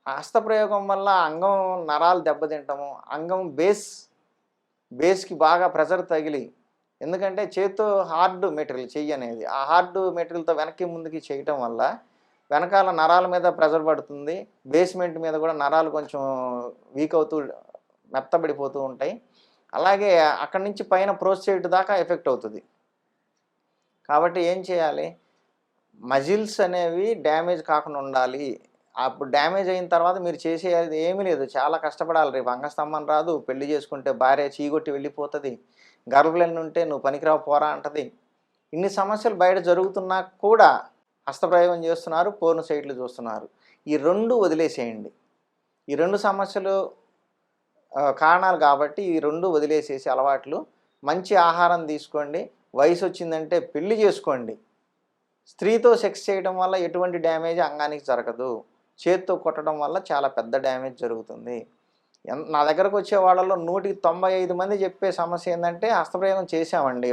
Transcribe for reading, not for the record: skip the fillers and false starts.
హస్తప్రయోగం వల్ల అంగం నరాలు దెబ్బతింటము, అంగం బేస్‌కి బాగా ప్రెషర్ తగిలి, ఎందుకంటే చేత్తో హార్డ్ మెటీరియల్ చెయ్యి అనేది. ఆ హార్డ్ మెటీరియల్‌తో వెనక్కి ముందుకి చేయటం వల్ల వెనకాల నరాల మీద ప్రెషర్ పడుతుంది. బేస్‌మెంట్ మీద కూడా నరాలు కొంచెం వీక్ అవుతూ మెత్తబడిపోతూ ఉంటాయి. అలాగే అక్కడి నుంచి పైన ప్రోస్టేట్ దాకా ఎఫెక్ట్ అవుతది. కాబట్టి ఏం చేయాలి? మజిల్స్ అనేవి డ్యామేజ్ కాకుండా ఉండాలి. అప్పుడు డ్యామేజ్ అయిన తర్వాత మీరు చేసేది ఏమీ లేదు. చాలా కష్టపడాలి. రేపు అంగస్తంభన రాదు. పెళ్లి చేసుకుంటే భార్య చీగొట్టి వెళ్ళిపోతది. గర్ల్‌ఫ్రెండ్ ఉంటే "నువ్వు పనికిరావు పోరా" అంటది. ఇన్ని సమస్యలు బయట జరుగుతున్నా కూడా హస్తప్రయోగం చేస్తున్నారు, పోర్న్ సైట్‌లు చూస్తున్నారు. ఈ 2 వదిలేసేయండి. ఈ 2 సమస్యలు కారణాలు కాబట్టి ఈ 2 వదిలేసేసి అలవాట్లు. మంచి ఆహారం తీసుకోండి. వయసొచ్చిందంటే పెళ్లి చేసుకోండి. స్త్రీతో సెక్స్ చేయడం వల్ల ఎటువంటి డ్యామేజ్ అంగానికి జరగదు. చేత్తో కొట్టడం వల్ల చాలా పెద్ద డ్యామేజ్ జరుగుతుంది. నా దగ్గరకు వచ్చే వాళ్ళలో 195 మంది చెప్పే సమస్య ఏందంటే హస్తప్రయోగం చేశామండి.